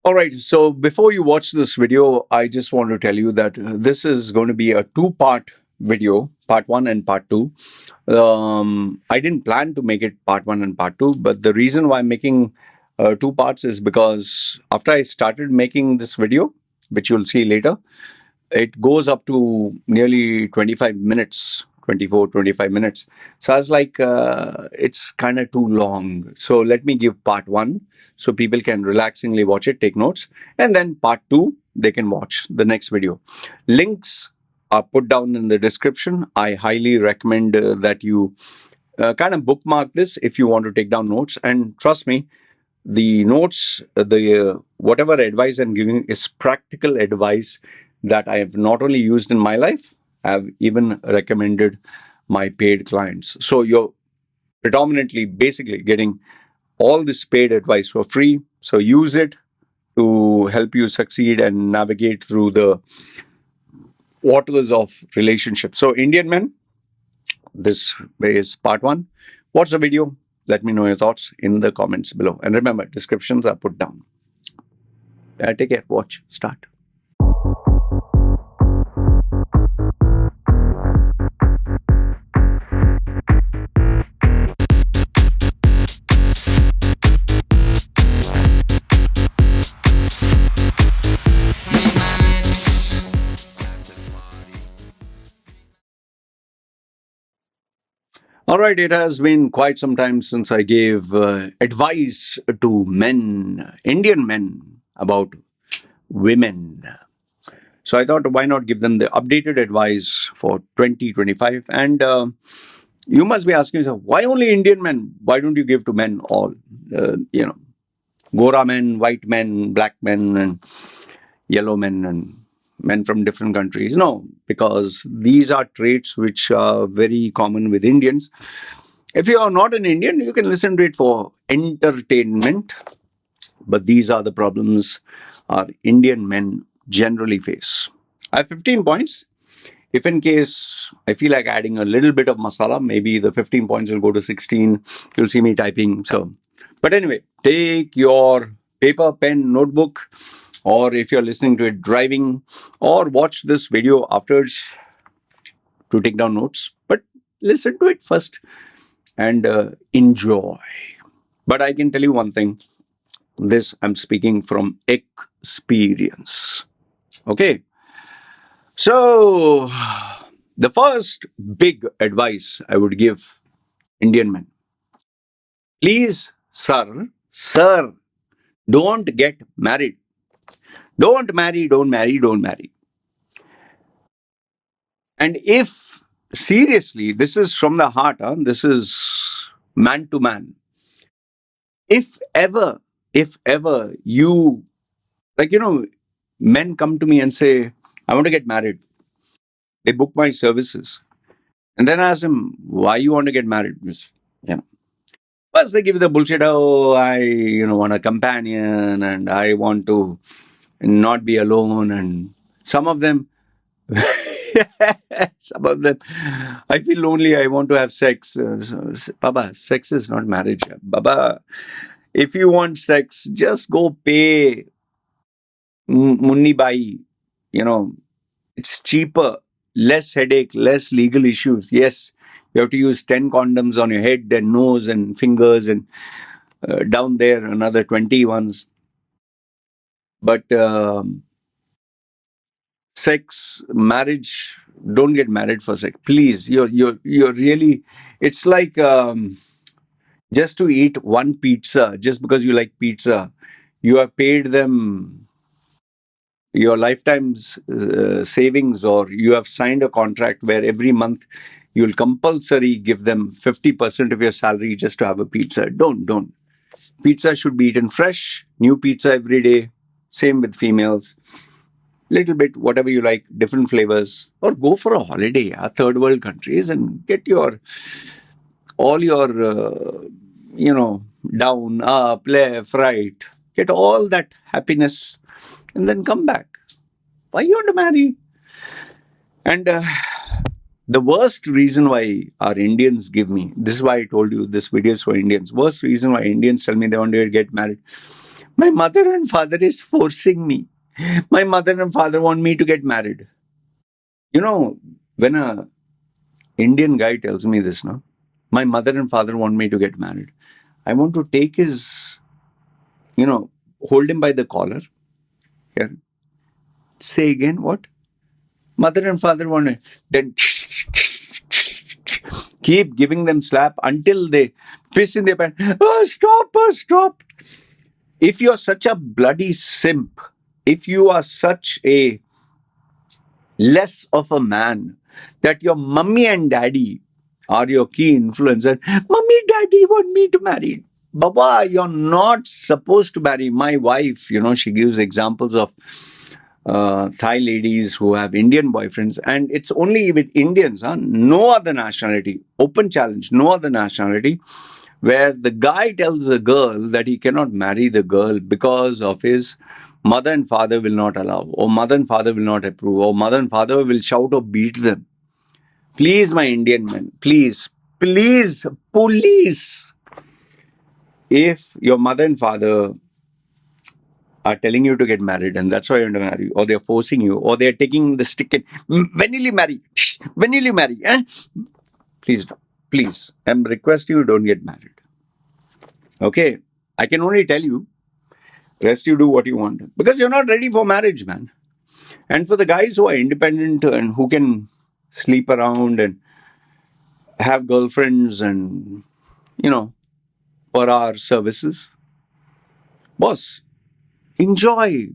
All right. So before you watch this video, I just want to tell you that this is going to be a two-part video, part one and part two. I didn't plan to make it part one and part two, but the reason why I'm making two parts is because after I started making this video, which you'll see later, it goes up to nearly 25 minutes, 24, 25 minutes. So I was like, it's kind of too long. So let me give part one so people can relaxingly watch it, take notes. And then part two, they can watch the next video. Links are put down in the description. I highly recommend that you kind of bookmark this if you want to take down notes. And trust me, the notes, the whatever advice I'm giving is practical advice that I have not only used in my life, I have even recommended my paid clients. So you're predominantly basically getting all this paid advice for free. So use it to help you succeed and navigate through the waters of relationships. So Indian men, this is part one. Watch the video. Let me know your thoughts in the comments below. And remember, descriptions are put down. Take care. Watch. Start. All right, it has been quite some time since I gave advice to men, Indian men, about women. So I thought, why not give them the updated advice for 2025? And you must be asking yourself, why only Indian men? Why don't you give to men all? Gora men, white men, black men, and yellow men, and men from different countries. No, because these are traits which are very common with Indians. If you are not an Indian, you can listen to it for entertainment. But these are the problems our Indian men generally face. I have 15 points. If in case I feel like adding a little bit of masala, maybe the 15 points will go to 16. You'll see me typing. But anyway, take your paper, pen, notebook, or if you're listening to it driving, or watch this video afterwards to take down notes. But listen to it first and enjoy. But I can tell you one thing. This I'm speaking from experience. Okay. So, the first big advice I would give Indian men. Please, sir, don't get married. Don't marry, don't marry, don't marry. And if, seriously, this is from the heart, this is man to man. If ever you, men come to me and say, I want to get married. They book my services. And then I ask them, why you want to get married? First they give the bullshit, oh, I, want a companion and I want to not be alone. And some of them, I feel lonely. I want to have sex. Baba, sex is not marriage. Baba, if you want sex, just go pay Munni Bai. It's cheaper, less headache, less legal issues. Yes, you have to use 10 condoms on your head and nose and fingers and down there another 20 ones. But sex, marriage, don't get married for sex. Please, you're really, it's like just to eat one pizza, just because you like pizza, you have paid them your lifetime's savings, or you have signed a contract where every month you'll compulsory give them 50% of your salary just to have a pizza. Don't. Pizza should be eaten fresh, new pizza every day. Same with females. Little bit, whatever you like, different flavors. Or go for a holiday, third world countries, and get all your, down, up, left, right. Get all that happiness and then come back. Why you want to marry? And the worst reason why our Indians give me, this is why I told you this video is for Indians. Worst reason why Indians tell me they want to get married. My mother and father is forcing me. My mother and father want me to get married. You know, when a Indian guy tells me this, no, my mother and father want me to get married. I want to take his, hold him by the collar. Yeah. Say again, what? Mother and father want to, then keep giving them slap until they piss in their pants. Oh, stop, stop. If you're such a bloody simp, if you are such a less of a man that your mummy and daddy are your key influencer, mummy, daddy want me to marry. Baba, you're not supposed to marry. My wife, she gives examples of Thai ladies who have Indian boyfriends, and it's only with Indians, no other nationality. Open challenge, no other nationality, where the guy tells a girl that he cannot marry the girl because of his mother and father will not allow, or mother and father will not approve, or mother and father will shout or beat them. Please, my Indian men, please, please, police. If your mother and father are telling you to get married and that's why you want to marry, or they're forcing you, or they're taking the stick and when will you marry? When will you marry? Please don't. Please. I'm requesting you don't get married. Okay? I can only tell you, rest you do what you want. Because you're not ready for marriage, man. And for the guys who are independent and who can sleep around and have girlfriends and, per hour services, boss, enjoy.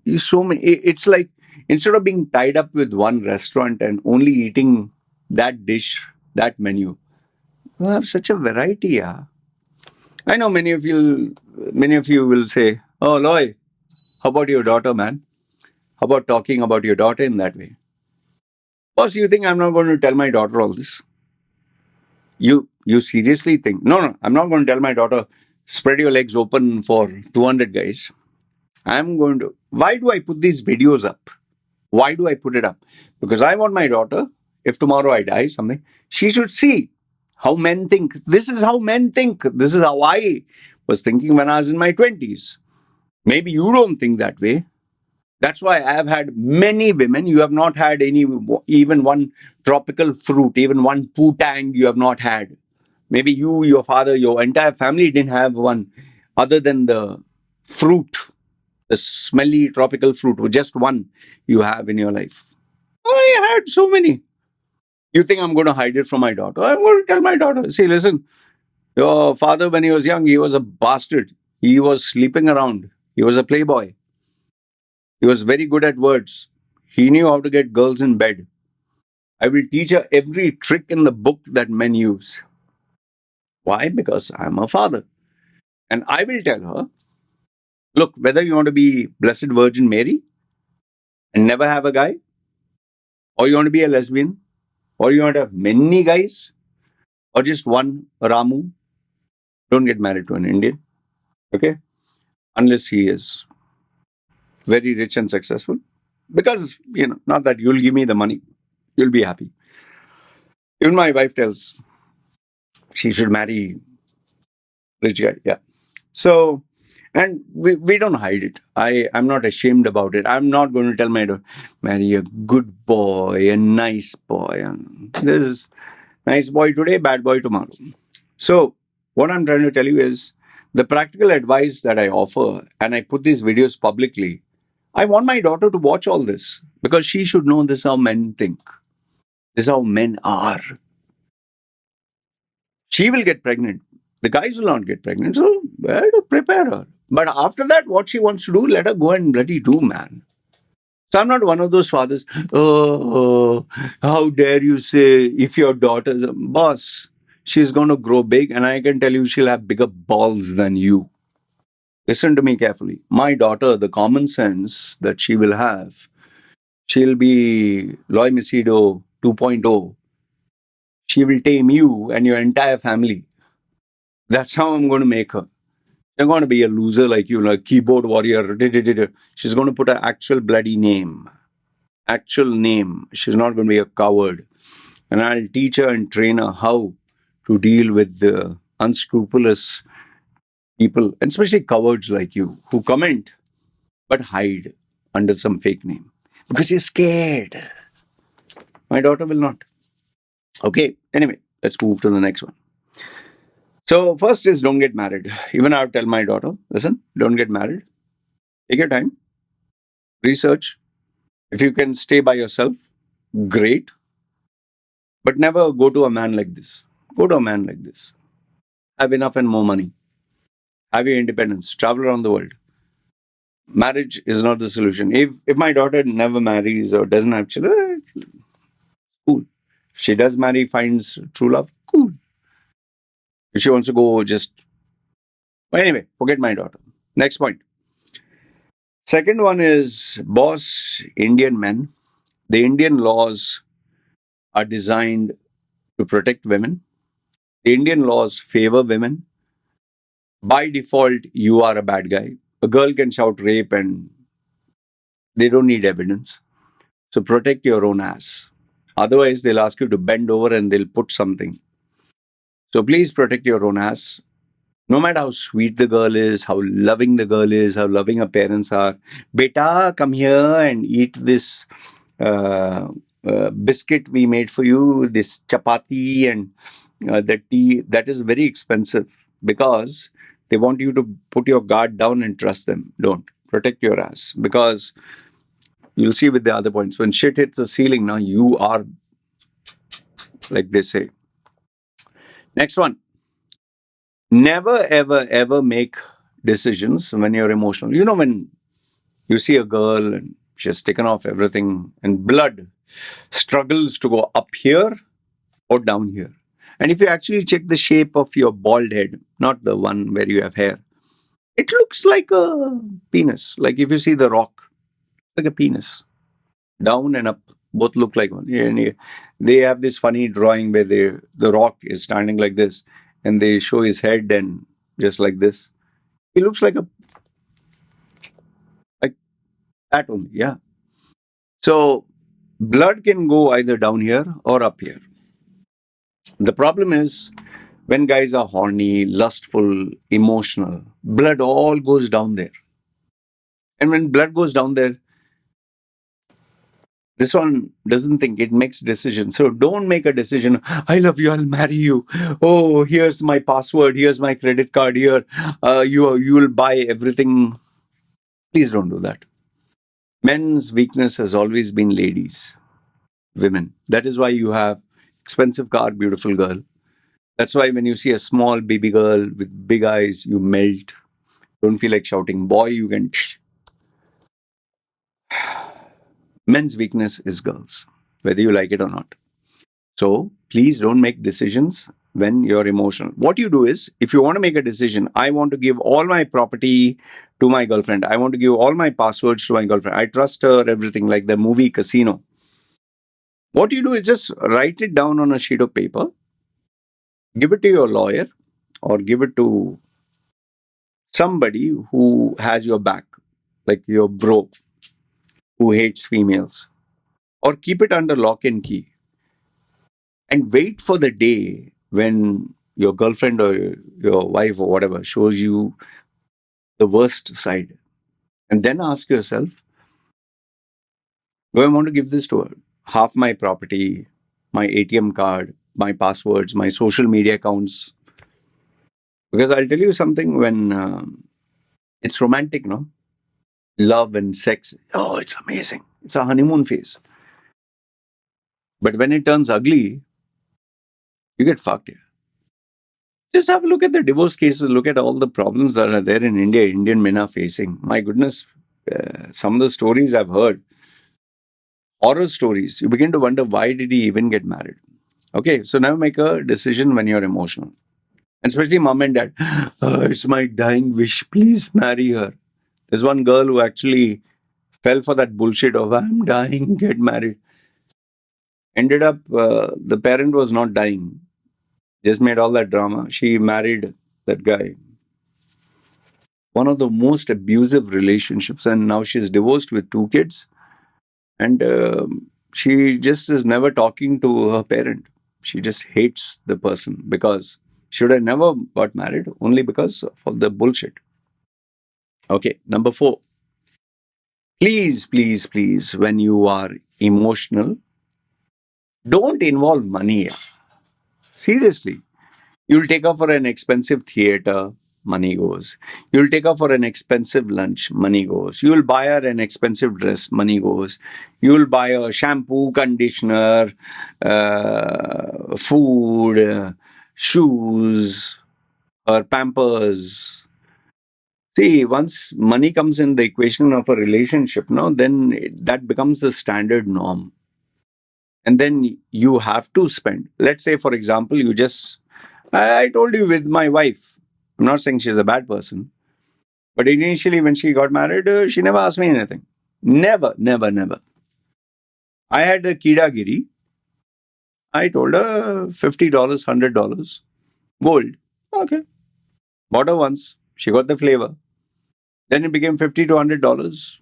It's like instead of being tied up with one restaurant and only eating that dish, that menu, you have such a variety. Yeah, I know many of you will say, oh Loy, how about your daughter, man? How about talking about your daughter in that way? Boss, you think I'm not going to tell my daughter all this? You seriously think, no, I'm not going to tell my daughter, spread your legs open for 200 guys. I'm going to. Why do I put these videos up? Why do I put it up? Because I want my daughter, if tomorrow I die, something, she should see how men think. This is how men think. This is how I was thinking when I was in my 20s. Maybe you don't think that way. That's why I have had many women. You have not had even one tropical fruit, even one putang you have not had. Maybe you, your father, your entire family didn't have one other than the fruit, the smelly tropical fruit, just one you have in your life. I had so many. You think I'm going to hide it from my daughter? I'm going to tell my daughter, see, listen, your father, when he was young, he was a bastard. He was sleeping around. He was a playboy. He was very good at words. He knew how to get girls in bed. I will teach her every trick in the book that men use. Why? Because I'm her father. And I will tell her, look, whether you want to be Blessed Virgin Mary and never have a guy, or you want to be a lesbian, or you want to have many guys, or just one Ramu, don't get married to an Indian. Okay? Unless he is very rich and successful. Because, not that you'll give me the money, you'll be happy. Even my wife tells she should marry rich guy. Yeah. So, and we don't hide it. I'm not ashamed about it. I'm not going to tell my daughter, marry a good boy, a nice boy. And there's nice boy today, bad boy tomorrow. So, what I'm trying to tell you is the practical advice that I offer, and I put these videos publicly. I want my daughter to watch all this because she should know this is how men think. This is how men are. She will get pregnant. The guys will not get pregnant. So, where to prepare her? But after that, what she wants to do, let her go and bloody do, man. So I'm not one of those fathers. Oh, how dare you say if your daughter's a boss, she's going to grow big, and I can tell you she'll have bigger balls than you. Listen to me carefully. My daughter, the common sense that she will have, she'll be Loy Machedo 2.0. She will tame you and your entire family. That's how I'm going to make her. She's going to be a loser like you, like keyboard warrior. She's going to put an actual bloody name. Actual name. She's not going to be a coward. And I'll teach her and train her how to deal with the unscrupulous people, and especially cowards like you, who comment but hide under some fake name because you're scared. My daughter will not. Okay, anyway, let's move to the next one. So, first is don't get married. Even I would tell my daughter, listen, don't get married. Take your time, research. If you can stay by yourself, great. But never go to a man like this. Go to a man like this. Have enough and more money. Have your independence. Travel around the world. Marriage is not the solution. If my daughter never marries or doesn't have children, cool. If she does marry, finds true love, cool. If she wants to go just. But anyway, forget my daughter. Next point. Second one is boss Indian men. The Indian laws are designed to protect women. The Indian laws favor women. By default, you are a bad guy. A girl can shout rape and they don't need evidence. So protect your own ass. Otherwise, they'll ask you to bend over and they'll put something. So please protect your own ass. No matter how sweet the girl is, how loving the girl is, how loving her parents are. Beta, come here and eat this biscuit we made for you, this chapati and the tea. That is very expensive because they want you to put your guard down and trust them. Don't. Protect your ass. Because you'll see with the other points, when shit hits the ceiling, now you are, like they say. Next one. Never, ever, ever make decisions when you're emotional. You know, when you see a girl and she has taken off everything and blood struggles to go up here or down here. And if you actually check the shape of your bald head, not the one where you have hair, it looks like a penis. Like if you see the rock, like a penis. Down and up, both look like one. And they have this funny drawing where the rock is standing like this and they show his head and just like this. He looks like that only, yeah. So blood can go either down here or up here. The problem is when guys are horny, lustful, emotional, blood all goes down there. And when blood goes down there, this one doesn't think, it makes decisions. So don't make a decision. I love you. I'll marry you. Oh, here's my password. Here's my credit card. Here, you will buy everything. Please don't do that. Men's weakness has always been ladies, women. That is why you have expensive car, beautiful girl. That's why when you see a small baby girl with big eyes, you melt. Don't feel like shouting. Boy, you can. Men's weakness is girls, whether you like it or not. So please don't make decisions when you're emotional. What you do is, if you want to make a decision, I want to give all my property to my girlfriend. I want to give all my passwords to my girlfriend. I trust her, everything, like the movie Casino. What you do is just write it down on a sheet of paper, give it to your lawyer, or give it to somebody who has your back, like your bro who hates females, or keep it under lock and key and wait for the day when your girlfriend or your wife or whatever shows you the worst side. And then ask yourself, do I want to give this to her? Half my property, my ATM card, my passwords, my social media accounts. Because I'll tell you something, when it's romantic, no? Love and sex, oh, it's amazing. It's a honeymoon phase. But when it turns ugly, you get fucked here. Just have a look at the divorce cases, look at all the problems that are there in India, Indian men are facing. My goodness, some of the stories I've heard, horror stories, you begin to wonder, why did he even get married? Okay, so now make a decision when you're emotional. And especially mom and dad, oh, it's my dying wish, please marry her. There's one girl who actually fell for that bullshit of, I'm dying, get married. Ended up, the parent was not dying. Just made all that drama. She married that guy. One of the most abusive relationships, and now she's divorced with 2 kids. And she just is never talking to her parent. She just hates the person because Should have never got married only because of all the bullshit. Okay, number 4. Please, please, please, when you are emotional, don't involve money. Seriously. You'll take her for an expensive theater, money goes. You'll take her for an expensive lunch, money goes. You'll buy her an expensive dress, money goes. You'll buy her shampoo, conditioner, food, shoes, her pampers. See, once money comes in the equation of a relationship, no, then that becomes the standard norm. And then you have to spend. Let's say, for example, I told you with my wife, I'm not saying she's a bad person, but initially when she got married, she never asked me anything. Never, never, never. I had the Kidagiri. I told her $50, $100, gold. Okay. Bought her once. She got the flavor. Then it became $50 to $100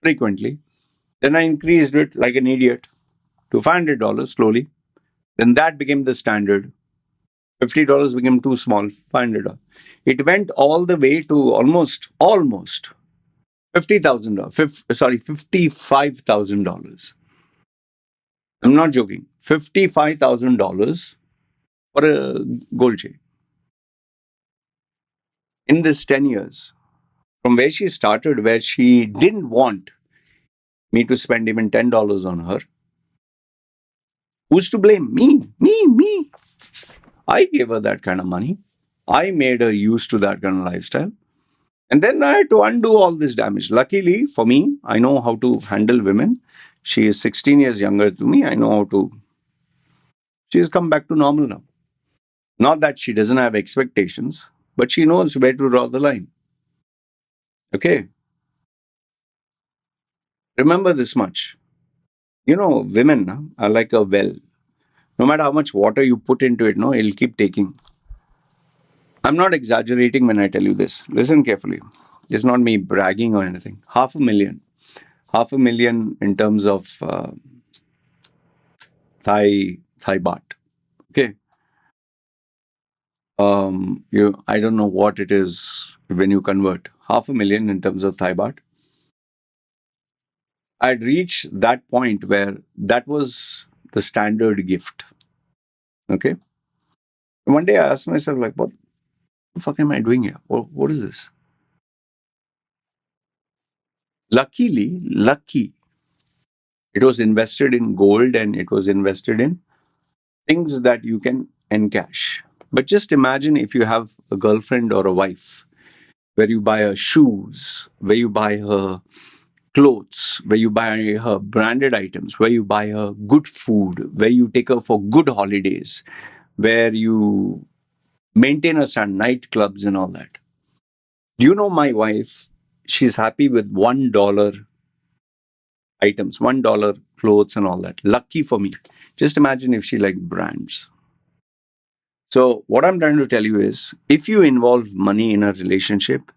frequently. Then I increased it like an idiot to $500 slowly. Then that became the standard. $50 became too small, $500. It went all the way to almost $50,000. $55,000. I'm not joking. $55,000 for a gold chain. In this 10 years, from where she started, where she didn't want me to spend even $10 on her, who's to blame? Me. I gave her that kind of money. I made her used to that kind of lifestyle. And then I had to undo all this damage. Luckily for me, I know how to handle women. She is 16 years younger than me. I know how to. She's come back to normal now. Not that she doesn't have expectations, but she knows where to draw the line. Okay. Remember this much. Women are like a well. No matter how much water you put into it, no, it'll keep taking. I'm not exaggerating when I tell you this. Listen carefully. It's not me bragging or anything. $500,000 in terms of Thai baht. Okay. I don't know what it is when you convert. $500,000 in terms of Thai baht. I'd reached that point where that was the standard gift. Okay. And one day I asked myself, like, what the fuck am I doing here? What is this? Lucky, it was invested in gold and it was invested in things that you can encash. But just imagine if you have a girlfriend or a wife where you buy her shoes, where you buy her clothes, where you buy her branded items, where you buy her good food, where you take her for good holidays, where you maintain her stand nightclubs and all that. You know, my wife, she's happy with $1 items, $1 clothes and all that. Lucky for me. Just imagine if she liked brands. So what I'm trying to tell you is, if you involve money in a relationship,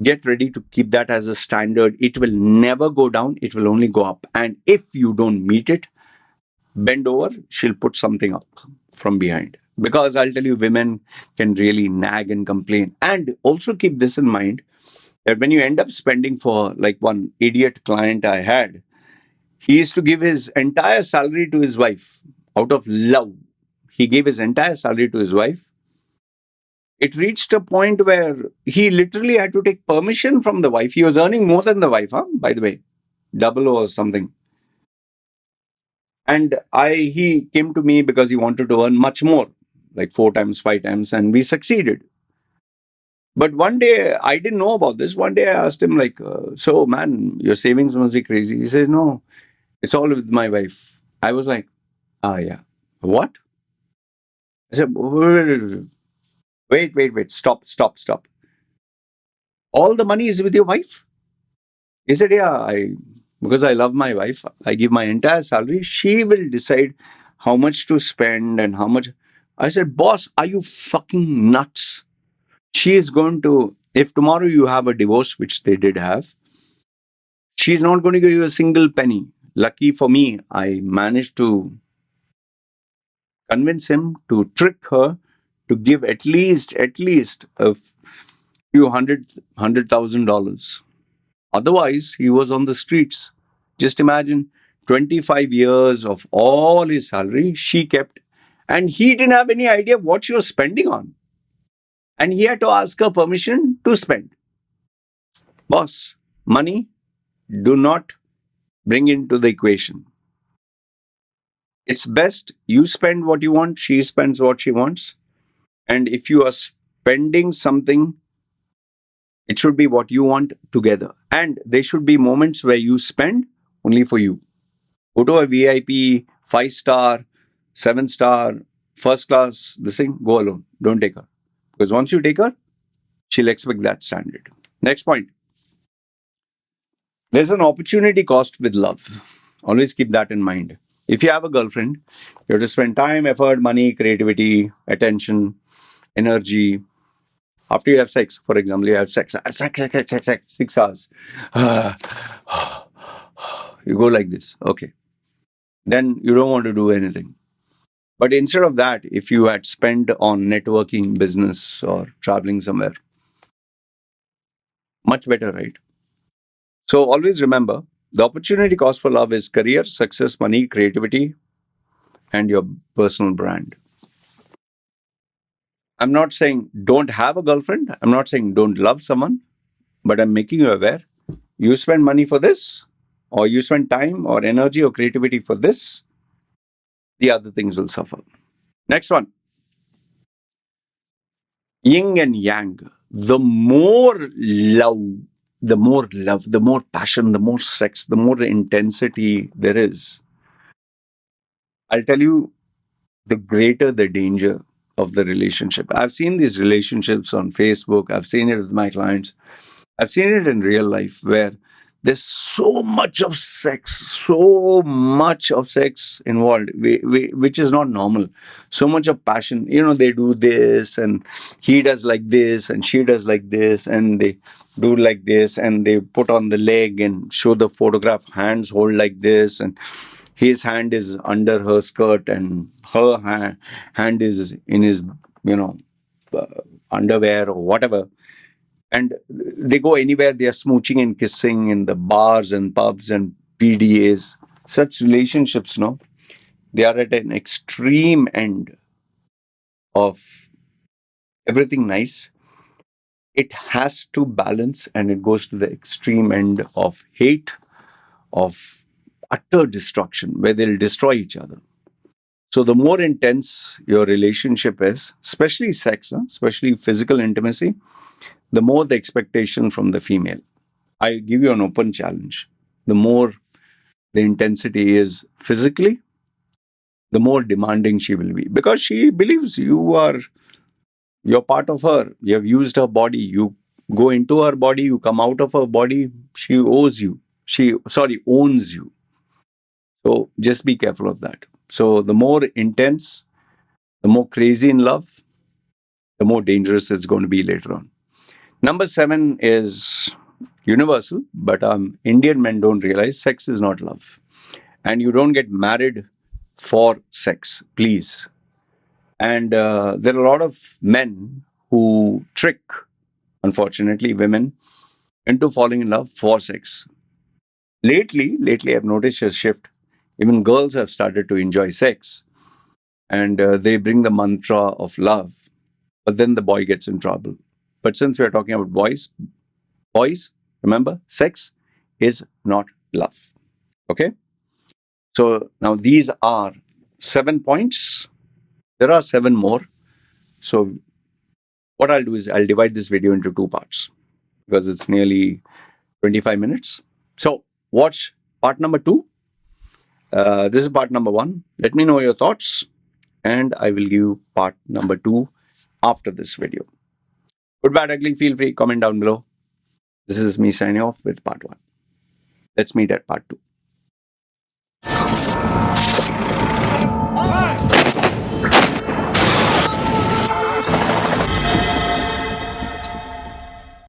get ready to keep that as a standard. It will never go down. It will only go up. And if you don't meet it, bend over, she'll put something up from behind. Because I'll tell you, women can really nag and complain. And also keep this in mind, that when you end up spending for, like, one idiot client I had, he used to give his entire salary to his wife out of love. He gave his entire salary to his wife. It reached a point where he literally had to take permission from the wife. He was earning more than the wife, by the way, double or something. And he came to me because he wanted to earn much more, like 4 times, 5 times, and we succeeded. But one day, I didn't know about this. One day I asked him, like, so man, your savings must be crazy. He says, no, it's all with my wife. I was like, yeah. What? I said, wait, stop. All the money is with your wife? He said, yeah, because I love my wife, I give my entire salary. She will decide how much to spend and how much. I said, boss, are you fucking nuts? She is going to, if tomorrow you have a divorce, which they did have, she's not going to give you a single penny. Lucky for me, I managed to convince him to trick her to give at least a few $100,000. Otherwise, he was on the streets. Just imagine 25 years of all his salary she kept, and he didn't have any idea what she was spending on. And he had to ask her permission to spend. Boss, money do not bring into the equation. It's best you spend what you want, she spends what she wants. And if you are spending something, it should be what you want together. And there should be moments where you spend only for you. Go to a VIP, 5-star, 7-star, first class, this thing, go alone. Don't take her. Because once you take her, she'll expect that standard. Next point. There's an opportunity cost with love. Always keep that in mind. If you have a girlfriend, you have to spend time, effort, money, creativity, attention, energy. After you have sex, for example, you have sex, 6 hours. You go like this. Okay. Then you don't want to do anything. But instead of that, if you had spent on networking, business, or traveling somewhere, much better, right? So always remember, the opportunity cost for love is career, success, money, creativity, and your personal brand. I'm not saying don't have a girlfriend. I'm not saying don't love someone, but I'm making you aware. You spend money for this, or you spend time or energy or creativity for this, the other things will suffer. Next one. Yin and yang. The more love, the more passion, the more sex, the more intensity there is, I'll tell you, the greater the danger of the relationship. I've seen these relationships on Facebook. I've seen it with my clients. I've seen it in real life where there's so much of sex involved, which is not normal. So much of passion. They do this and he does like this and she does like this and they do like this and they put on the leg and show the photograph, hands hold like this and his hand is under her skirt and her hand is in his, underwear or whatever. And they go anywhere, they are smooching and kissing in the bars and pubs and PDAs. Such relationships, they are at an extreme end of everything nice. It has to balance and it goes to the extreme end of hate, of utter destruction, where they'll destroy each other. So the more intense your relationship is, especially sex, especially physical intimacy, the more the expectation from the female. I give you an open challenge. The more the intensity is physically, the more demanding she will be. Because she believes you're part of her. You have used her body. You go into her body, you come out of her body. She owns you. Owns you. So just be careful of that. So the more intense, the more crazy in love, the more dangerous it's going to be later on. Number 7 is universal, but Indian men don't realize sex is not love. And you don't get married for sex, please. And there are a lot of men who trick, unfortunately, women into falling in love for sex. Lately, I've noticed a shift. Even girls have started to enjoy sex. And they bring the mantra of love. But then the boy gets in trouble. But since we're talking about boys, remember, sex is not love. Okay? So now these are 7 points. There are 7 more. So what I'll do is I'll divide this video into 2 parts because it's nearly 25 minutes. So watch part number 2. This is part number 1. Let me know your thoughts and I will give part number 2 after this video. Good, bad, ugly, feel free, comment down below. This is me signing off with part 1. Let's meet at part 2.